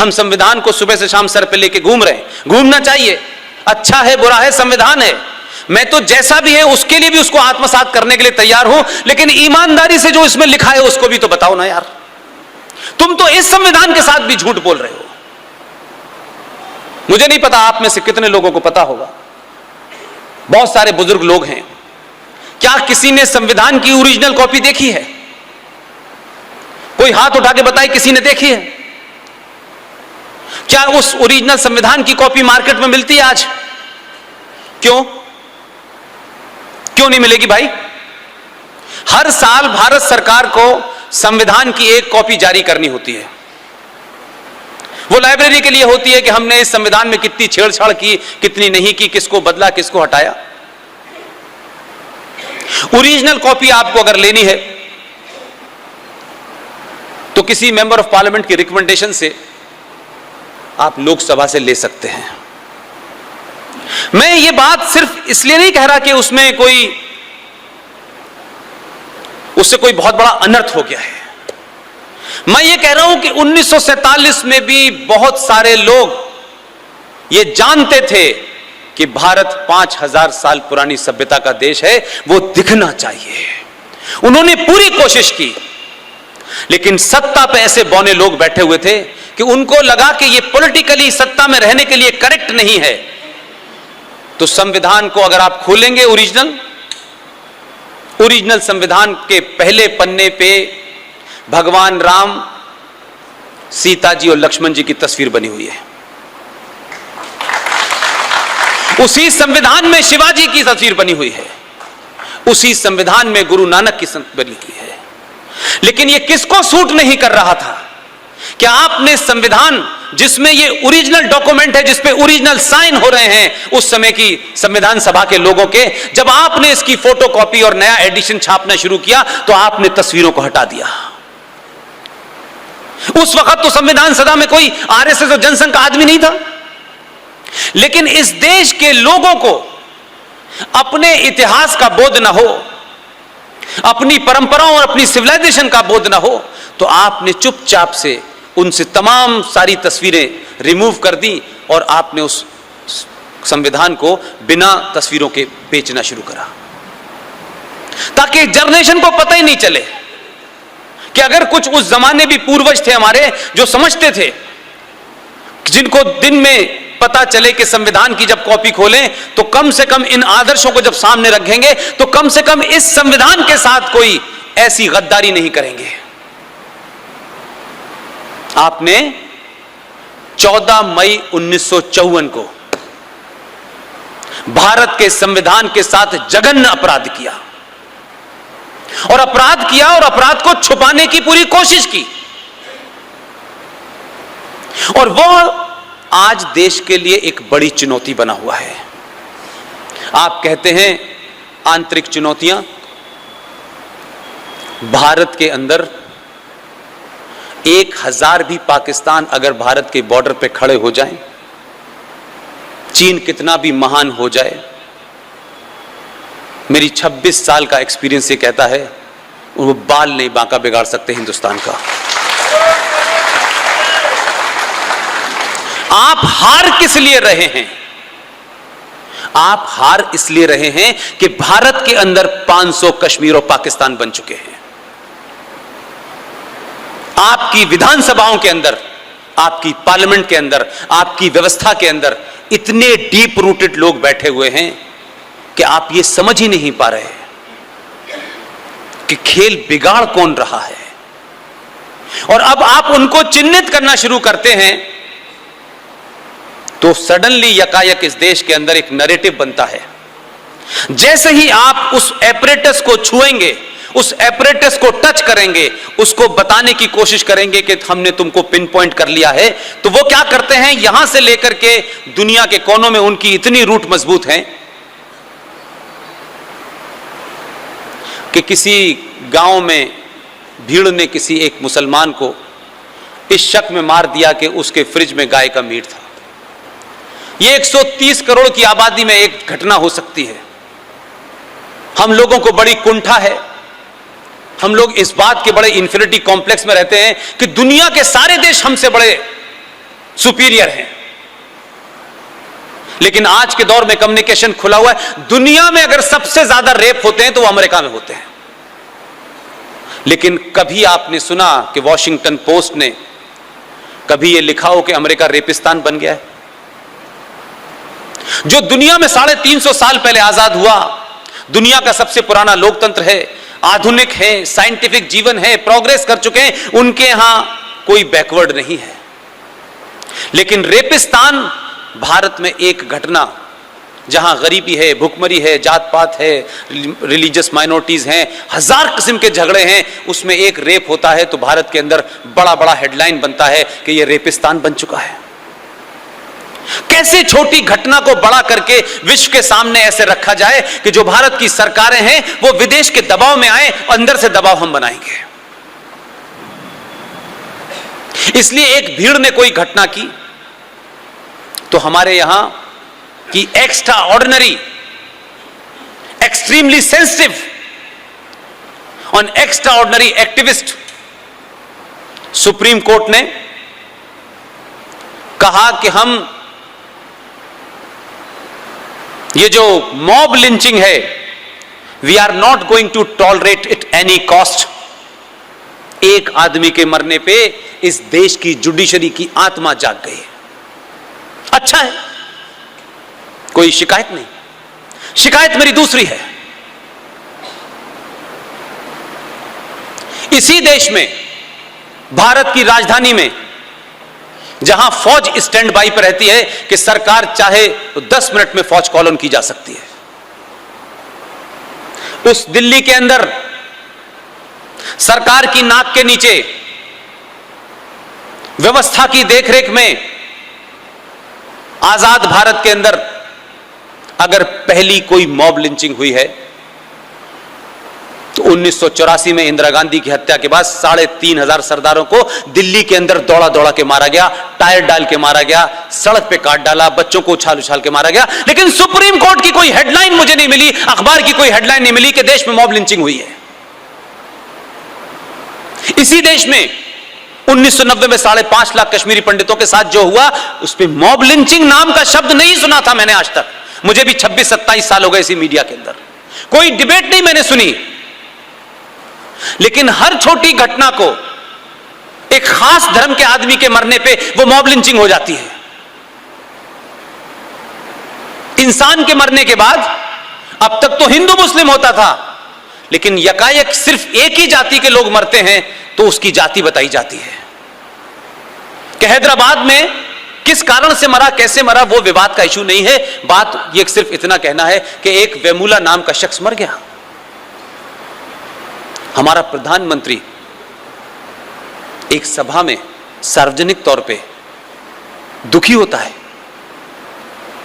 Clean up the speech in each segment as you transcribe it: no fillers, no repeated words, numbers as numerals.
हम संविधान को सुबह से शाम सर पे लेके घूम रहे हैं। घूमना चाहिए, अच्छा है बुरा है संविधान है, मैं तो जैसा भी है उसके लिए भी उसको आत्मसात करने के लिए तैयार हूं, लेकिन ईमानदारी से जो इसमें लिखा है उसको भी तो बताओ ना यार। तुम तो इस संविधान के साथ भी झूठ बोल रहे हो। मुझे नहीं पता आप में से कितने लोगों को पता होगा, बहुत सारे बुजुर्ग लोग हैं, क्या किसी ने संविधान की ओरिजिनल कॉपी देखी है? कोई हाथ उठा के बताए किसी ने देखी है? क्या उस ओरिजिनल संविधान की कॉपी मार्केट में मिलती है आज? क्यों नहीं मिलेगी भाई? हर साल भारत सरकार को संविधान की एक कॉपी जारी करनी होती है। वो लाइब्रेरी के लिए होती है कि हमने इस संविधान में कितनी छेड़छाड़ की, कितनी नहीं की, किसको बदला, किसको हटाया। ओरिजिनल कॉपी आपको अगर लेनी है तो किसी मेंबर ऑफ पार्लियामेंट की रिकमेंडेशन से आप लोकसभा से ले सकते हैं। मैं ये बात सिर्फ इसलिए नहीं कह रहा कि उसमें उससे कोई बहुत बड़ा अनर्थ हो गया है। मैं ये कह रहा हूं कि 1947 में भी बहुत सारे लोग ये जानते थे कि भारत 5000 साल पुरानी सभ्यता का देश है, वो दिखना चाहिए। उन्होंने पूरी कोशिश की, लेकिन सत्ता पे ऐसे बौने लोग बैठे हुए थे कि उनको लगा कि ये पॉलिटिकली सत्ता में रहने के लिए करेक्ट नहीं है। तो संविधान को अगर आप खोलेंगे, ओरिजिनल संविधान के पहले पन्ने पे भगवान राम, सीता जी और लक्ष्मण जी की तस्वीर बनी हुई है। उसी संविधान में शिवाजी की तस्वीर बनी हुई है, उसी संविधान में गुरु नानक की बनी हुई है। लेकिन ये किसको सूट नहीं कर रहा था? क्या आपने संविधान जिसमें ये ओरिजिनल डॉक्यूमेंट है, जिसपे ओरिजिनल साइन हो रहे हैं उस समय की संविधान सभा के लोगों के, जब आपने इसकी फोटोकॉपी और नया एडिशन छापना शुरू किया तो आपने तस्वीरों को हटा दिया। उस वक्त तो संविधान सभा में कोई आरएसएस और जनसंघ का आदमी नहीं था। लेकिन इस देश के लोगों को अपने इतिहास का बोध न हो, अपनी परंपराओं और अपनी सिविलाइजेशन का बोध न हो, तो आपने चुपचाप से उनसे तमाम सारी तस्वीरें रिमूव कर दी और आपने उस संविधान को बिना तस्वीरों के बेचना शुरू करा, ताकि जनरेशन को पता ही नहीं चले कि अगर कुछ उस जमाने भी पूर्वज थे हमारे जो समझते थे, जिनको दिन में पता चले कि संविधान की जब कॉपी खोलें तो कम से कम इन आदर्शों को जब सामने रखेंगे तो कम से कम इस संविधान के साथ कोई ऐसी गद्दारी नहीं करेंगे। आपने 14 मई 1954 को भारत के संविधान के साथ जघन्य अपराध किया और अपराध को छुपाने की पूरी कोशिश की, और वह आज देश के लिए एक बड़ी चुनौती बना हुआ है। आप कहते हैं आंतरिक चुनौतियां, भारत के अंदर 1000 भी पाकिस्तान अगर भारत के बॉर्डर पे खड़े हो जाएं, चीन कितना भी महान हो जाए, मेरी 26 साल का एक्सपीरियंस ये कहता है वो बाल नहीं बांका बिगाड़ सकते हिंदुस्तान का। आप हार किस लिए रहे हैं? आप हार इसलिए रहे हैं कि भारत के अंदर 500 कश्मीर और पाकिस्तान बन चुके हैं। आपकी विधानसभाओं के अंदर, आपकी पार्लियामेंट के अंदर, आपकी व्यवस्था के अंदर इतने डीप रूटेड लोग बैठे हुए हैं कि आप ये समझ ही नहीं पा रहे कि खेल बिगाड़ कौन रहा है। और अब आप उनको चिन्हित करना शुरू करते हैं तो सडनली यकायक इस देश के अंदर एक नैरेटिव बनता है। जैसे ही आप उस एपरेटस को छुएंगे, उस एपरेटस को टच करेंगे, उसको बताने की कोशिश करेंगे कि हमने तुमको पिन पॉइंट कर लिया है, तो वो क्या करते हैं, यहां से लेकर के दुनिया के कोनों में उनकी इतनी रूट मजबूत है कि किसी गांव में भीड़ ने किसी एक मुसलमान को इस शक में मार दिया कि उसके फ्रिज में गाय का मीट था। यह 130 करोड़ की आबादी में एक घटना हो सकती है। हम लोगों को बड़ी कुंठा है, हम लोग इस बात के बड़े इंफिनिटी कॉम्प्लेक्स में रहते हैं कि दुनिया के सारे देश हमसे बड़े सुपीरियर हैं। लेकिन आज के दौर में कम्युनिकेशन खुला हुआ है। दुनिया में अगर सबसे ज्यादा रेप होते हैं तो वो अमेरिका में होते हैं। लेकिन कभी आपने सुना कि वॉशिंगटन पोस्ट ने कभी यह लिखा हो कि अमेरिका रेपिस्तान बन गया है? जो दुनिया में 350 साल पहले आजाद हुआ, दुनिया का सबसे पुराना लोकतंत्र है, आधुनिक है, साइंटिफिक जीवन है, प्रोग्रेस कर चुके हैं, उनके यहां कोई बैकवर्ड नहीं है। लेकिन रेपिस्तान भारत में एक घटना, जहां गरीबी है, भुखमरी है, जात पात है, रिलीजियस माइनॉरिटीज हैं, हजार किस्म के झगड़े हैं, उसमें एक रेप होता है तो भारत के अंदर बड़ा बड़ा हेडलाइन बनता है कि यह रेपिस्तान बन चुका है। कैसे छोटी घटना को बड़ा करके विश्व के सामने ऐसे रखा जाए कि जो भारत की सरकारें हैं वो विदेश के दबाव में आए, अंदर से दबाव हम बनाएंगे। इसलिए एक भीड़ ने कोई घटना की तो हमारे यहां की extraordinary, extremely sensitive on extraordinary activist supreme court ने कहा कि हम ये जो मॉब लिंचिंग है, we are not going to tolerate it any cost. एक आदमी के मरने पे इस देश की जुडिशरी की आत्मा जाग गई है। अच्छा है, कोई शिकायत नहीं। शिकायत मेरी दूसरी है। इसी देश में, भारत की राजधानी में, जहां फौज स्टैंड बाई पर रहती है कि सरकार चाहे तो 10 मिनट में फौज कॉल ऑन की जा सकती है, उस दिल्ली के अंदर सरकार की नाक के नीचे व्यवस्था की देखरेख में आजाद भारत के अंदर अगर पहली कोई मॉब लिंचिंग हुई है तो 1984 में इंदिरा गांधी की हत्या के बाद 3500 सरदारों को दिल्ली के अंदर दौड़ा दौड़ा के मारा गया, टायर डाल के मारा गया, सड़क पे काट डाला, बच्चों को उछाल उछाल के मारा गया। लेकिन सुप्रीम कोर्ट की कोई हेडलाइन मुझे नहीं मिली, अखबार की कोई हेडलाइन नहीं मिली कि देश में मॉब लिंचिंग हुई है। इसी देश में 1990 में 5.5 लाख कश्मीरी पंडितों के साथ जो हुआ, उस पर मॉब लिंचिंग नाम का शब्द नहीं सुना था मैंने आज तक। मुझे भी 26-27 साल हो गए इसी मीडिया के अंदर, कोई डिबेट नहीं मैंने सुनी। लेकिन हर छोटी घटना को, एक खास धर्म के आदमी के मरने पे वो मॉब लिंचिंग हो जाती है। इंसान के मरने के बाद अब तक तो हिंदू मुस्लिम होता था, लेकिन यकायक सिर्फ एक ही जाति के लोग मरते हैं तो उसकी जाति बताई जाती है कि हैदराबाद में किस कारण से मरा, कैसे मरा, वो विवाद का इशू नहीं है। बात ये सिर्फ इतना कहना है कि एक वेमुला नाम का शख्स मर गया। हमारा प्रधानमंत्री एक सभा में सार्वजनिक तौर पे दुखी होता है,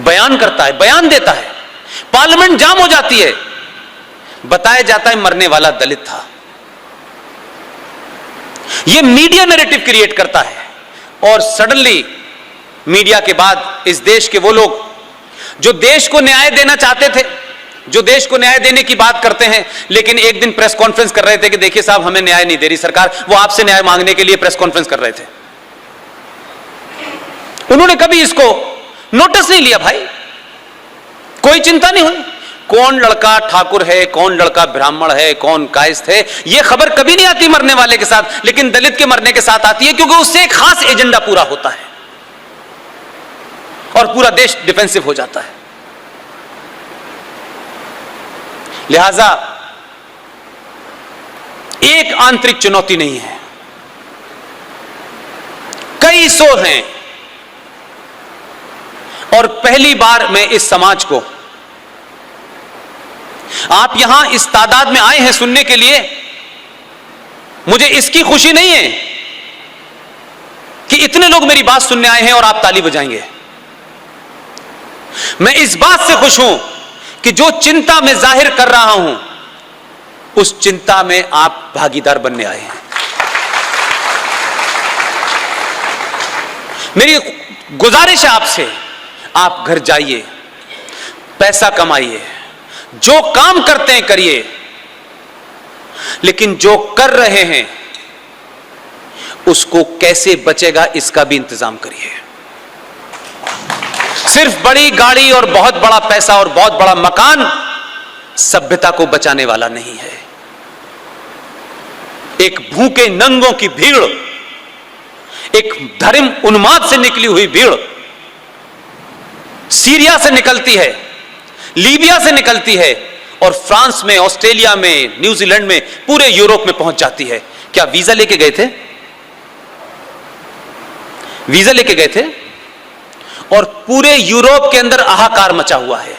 बयान करता है, बयान देता है, पार्लियामेंट जाम हो जाती है, बताया जाता है मरने वाला दलित था। यह मीडिया नैरेटिव क्रिएट करता है और सडनली मीडिया के बाद इस देश के वो लोग जो देश को न्याय देना चाहते थे, जो देश को न्याय देने की बात करते हैं, लेकिन एक दिन प्रेस कॉन्फ्रेंस कर रहे थे कि देखिए साहब हमें न्याय नहीं दे रही सरकार, वो आपसे न्याय मांगने के लिए प्रेस कॉन्फ्रेंस कर रहे थे। उन्होंने कभी इसको नोटिस नहीं लिया भाई, कोई चिंता नहीं हुई। कौन लड़का ठाकुर है, कौन लड़का ब्राह्मण है, कौन कायस्थ है, यह खबर कभी नहीं आती मरने वाले के साथ, लेकिन दलित के मरने के साथ आती है, क्योंकि उससे एक खास एजेंडा पूरा होता है और पूरा देश डिफेंसिव हो जाता है। लिहाजा एक आंतरिक चुनौती नहीं है, कई सौ हैं। और पहली बार मैं इस समाज को, आप यहां इस तादाद में आए हैं सुनने के लिए, मुझे इसकी खुशी नहीं है कि इतने लोग मेरी बात सुनने आए हैं और आप ताली बजाएंगे। मैं इस बात से खुश हूं कि जो चिंता मैं जाहिर कर रहा हूं, उस चिंता में आप भागीदार बनने आए हैं। मेरी गुजारिश है आपसे, आप घर जाइए, पैसा कमाइए, जो काम करते हैं करिए, लेकिन जो कर रहे हैं उसको कैसे बचेगा इसका भी इंतजाम करिए। सिर्फ बड़ी गाड़ी और बहुत बड़ा पैसा और बहुत बड़ा मकान सभ्यता को बचाने वाला नहीं है। एक भूखे नंगों की भीड़, एक धर्म उन्माद से निकली हुई भीड़ सीरिया से निकलती है, लीबिया से निकलती है और फ्रांस में, ऑस्ट्रेलिया में, न्यूजीलैंड में, पूरे यूरोप में पहुंच जाती है। क्या वीजा लेके गए थे? वीजा लेके गए थे और पूरे यूरोप के अंदर हाहाकार मचा हुआ है।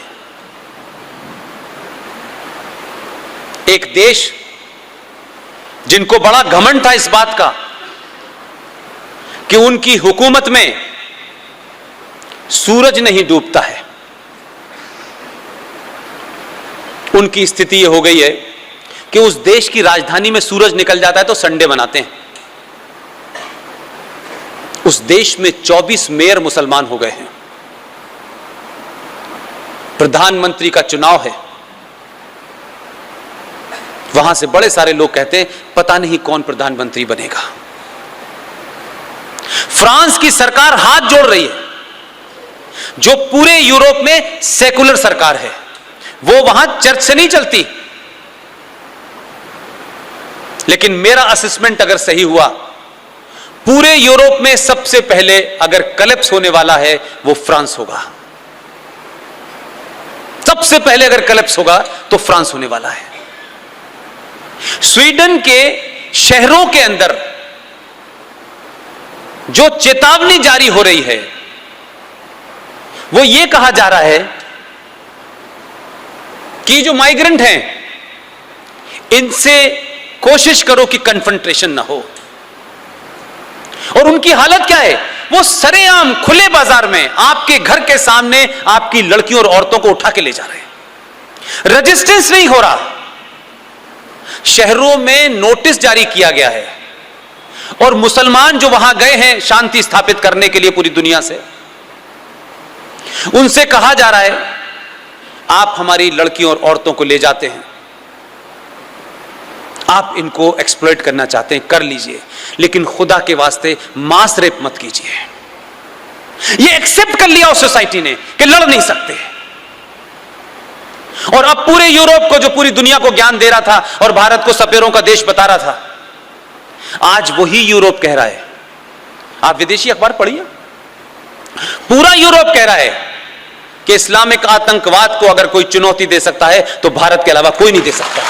एक देश जिनको बड़ा घमंड था इस बात का कि उनकी हुकूमत में सूरज नहीं डूबता है, उनकी स्थिति यह हो गई है कि उस देश की राजधानी में सूरज निकल जाता है तो संडे मनाते हैं। उस देश में 24 मेयर मुसलमान हो गए हैं। प्रधानमंत्री का चुनाव है, वहां से बड़े सारे लोग कहते हैं पता नहीं कौन प्रधानमंत्री बनेगा। फ्रांस की सरकार हाथ जोड़ रही है, जो पूरे यूरोप में सेकुलर सरकार है, वो वहां चर्च से नहीं चलती। लेकिन मेरा असेसमेंट अगर सही हुआ, पूरे यूरोप में सबसे पहले अगर कलेप्स होने वाला है वो फ्रांस होगा। सबसे पहले अगर कलेप्स होगा तो फ्रांस होने वाला है। स्वीडन के शहरों के अंदर जो चेतावनी जारी हो रही है वो ये कहा जा रहा है कि जो माइग्रेंट हैं इनसे कोशिश करो कि कन्फ्रंटेशन ना हो। और उनकी हालत क्या है? वो सरेआम खुले बाजार में आपके घर के सामने आपकी लड़कियों और औरतों को उठा के ले जा रहे हैं। रेजिस्टेंस नहीं हो रहा। शहरों में नोटिस जारी किया गया है और मुसलमान जो वहां गए हैं शांति स्थापित करने के लिए पूरी दुनिया से, उनसे कहा जा रहा है आप हमारी लड़कियों और औरतों को ले जाते हैं, आप इनको एक्सप्लॉइट करना चाहते हैं कर लीजिए, लेकिन खुदा के वास्ते मास रेप मत कीजिए। ये एक्सेप्ट कर लिया उस सोसाइटी ने कि लड़ नहीं सकते। और अब पूरे यूरोप को, जो पूरी दुनिया को ज्ञान दे रहा था और भारत को सपेरों का देश बता रहा था, आज वही यूरोप कह रहा है, आप विदेशी अखबार पढ़िए, पूरा यूरोप कह रहा है कि इस्लामिक आतंकवाद को अगर कोई चुनौती दे सकता है तो भारत के अलावा कोई नहीं दे सकता।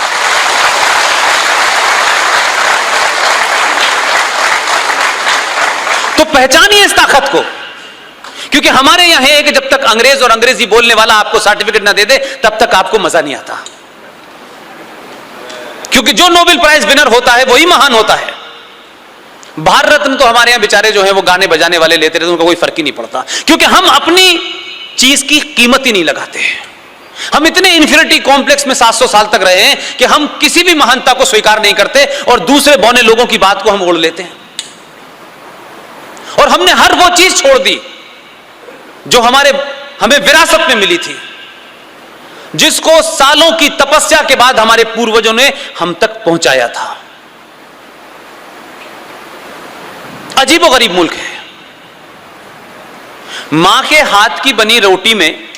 तो पहचानिए इस ताकत को, क्योंकि हमारे यहां है कि जब तक अंग्रेज और अंग्रेजी बोलने वाला आपको सर्टिफिकेट ना दे दे तब तक आपको मजा नहीं आता, क्योंकि जो नोबेल प्राइज विनर होता है वही महान होता है। भारत रत्न तो हमारे यहां बेचारे जो हैं वो गाने बजाने वाले लेते रहते, उनका कोई फर्क ही नहीं पड़ता, क्योंकि हम अपनी चीज की कीमत ही नहीं लगाते। हम इतने इंफीरियरिटी कॉम्प्लेक्स में 700 साल तक रहे हैं कि हम किसी भी महानता को स्वीकार नहीं करते और दूसरे बौने लोगों की बात को हम ओढ़ लेते हैं। और हमने हर वो चीज छोड़ दी जो हमें विरासत में मिली थी, जिसको सालों की तपस्या के बाद हमारे पूर्वजों ने हम तक पहुंचाया था। अजीबोगरीब मुल्क है। मां के हाथ की बनी रोटी में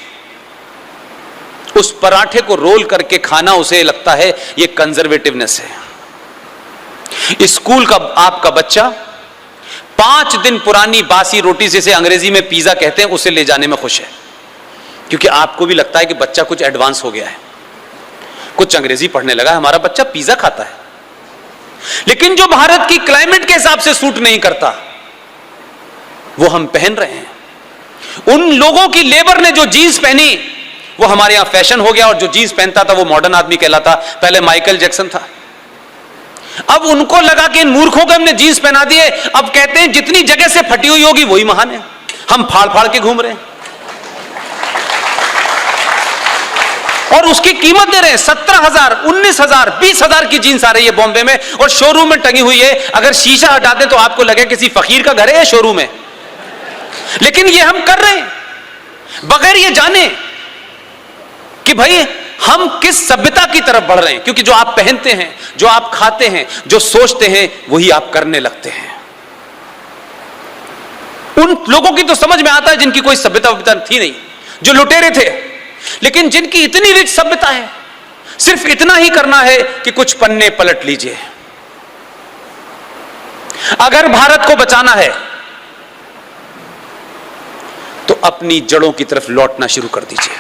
उस पराठे को रोल करके खाना, उसे लगता है ये कंजर्वेटिवनेस है। स्कूल का आपका बच्चा 5 दिन पुरानी बासी रोटी, जिसे अंग्रेजी में पिज्जा कहते हैं, उसे ले जाने में खुश है, क्योंकि आपको भी लगता है कि बच्चा कुछ एडवांस हो गया है, कुछ अंग्रेजी पढ़ने लगा है, हमारा बच्चा पिज्जा खाता है। लेकिन जो भारत की क्लाइमेट के हिसाब से सूट नहीं करता वो हम पहन रहे हैं। उन लोगों की लेबर ने जो जीन्स पहनी वो हमारे यहां फैशन हो गया, और जो जीन्स पहनता था वो मॉडर्न आदमी कहलाता। पहले माइकल जैक्सन था, अब उनको लगा कि इन मूर्खों को हमने जीन्स पहना दिए, अब कहते हैं जितनी जगह से फटी हुई होगी वही महान है, हम फाड़ फाड़ के घूम रहे हैं और उसकी कीमत दे रहे हैं। 17,000, 19,000, 20,000 की जीन्स आ रही है बॉम्बे में और शोरूम में टंगी हुई है। अगर शीशा हटा दें तो आपको लगे किसी फकीर का घर है शोरूम में। लेकिन ये हम कर रहे हैं बगैर ये जाने कि भाई हम किस सभ्यता की तरफ बढ़ रहे हैं, क्योंकि जो आप पहनते हैं, जो आप खाते हैं, जो सोचते हैं, वही आप करने लगते हैं। उन लोगों की तो समझ में आता है जिनकी कोई सभ्यता थी नहीं, जो लुटेरे थे, लेकिन जिनकी इतनी रिच सभ्यता है, सिर्फ इतना ही करना है कि कुछ पन्ने पलट लीजिए। अगर भारत को बचाना है तो अपनी जड़ों की तरफ लौटना शुरू कर दीजिए।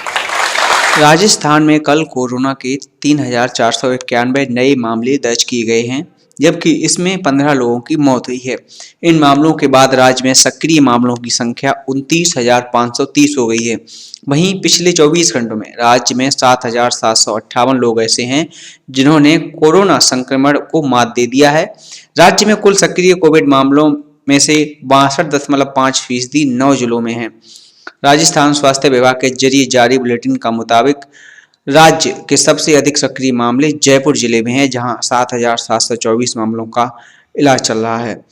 राजस्थान में कल कोरोना के 3,491 नए मामले दर्ज किए गए हैं, जबकि इसमें 15 लोगों की मौत हुई है। इन मामलों के बाद राज्य में सक्रिय मामलों की संख्या 29,530 हो गई है। वहीं पिछले 24 घंटों में राज्य में 7,758 लोग ऐसे हैं जिन्होंने कोरोना संक्रमण को मात दे दिया है। राज्य में कुल सक्रिय कोविड मामलों में से 62.5% 9 जिलों में हैं। राजस्थान स्वास्थ्य विभाग के जरिए जारी बुलेटिन का मुताबिक राज्य के सबसे अधिक सक्रिय मामले जयपुर जिले में हैं, जहां 7,724 मामलों का इलाज चल रहा है।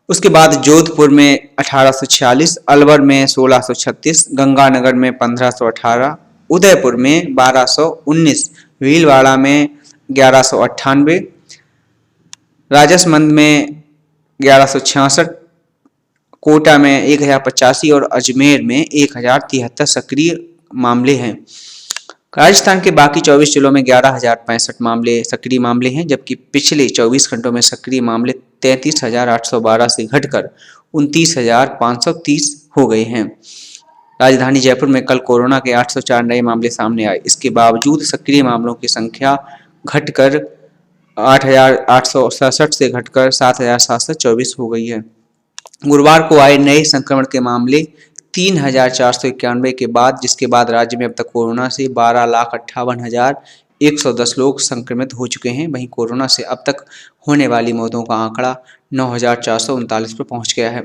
उसके बाद जोधपुर में 1846, अलवर में 1636, गंगानगर में 1518, उदयपुर में 1219, भीलवाड़ा में 1198, राजसमंद में 1166, कोटा में 1085 और अजमेर में 1073 सक्रिय मामले हैं। राजस्थान के बाकी 24 जिलों में 11,065 मामले सक्रिय मामले हैं, जबकि पिछले 24 घंटों में सक्रिय मामले 33,812 से घटकर 29,530 हो गए हैं। राजधानी जयपुर में कल कोरोना के 804 नए मामले सामने आए। इसके बावजूद सक्रिय मामलों की संख्या घटकर 8,867 से घटकर 7,724 हो गई है। गुरुवार को आए नए संक्रमण के मामले 3,491 के बाद, जिसके बाद राज्य में अब तक कोरोना से 12,58,110 लोग संक्रमित हो चुके हैं। वहीं कोरोना से अब तक होने वाली मौतों का आंकड़ा 9,439 पर पहुंच गया है।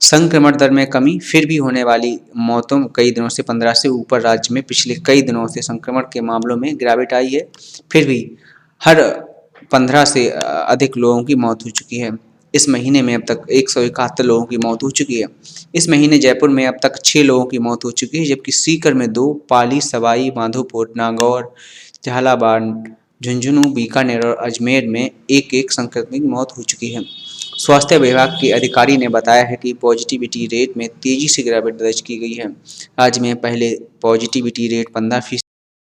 संक्रमण दर में कमी, फिर भी होने वाली मौतों कई दिनों से 15 से ऊपर। राज्य में पिछले कई दिनों से संक्रमण के मामलों में गिरावट आई है, फिर भी हर 15 से अधिक लोगों की मौत हो चुकी है। इस महीने में अब तक 171 लोगों की मौत हो चुकी है। इस महीने जयपुर में अब तक 6 लोगों की मौत हो चुकी है, जबकि सीकर में 2, पाली, सवाई माधोपुर, नागौर, झालावाड़, झुंझुनू, बीकानेर और अजमेर में 1-1 संक्रमित की मौत हो चुकी है। स्वास्थ्य विभाग के अधिकारी ने बताया है कि पॉजिटिविटी रेट में तेजी से गिरावट दर्ज की गई है। राज्य में पहले पॉजिटिविटी रेट 15%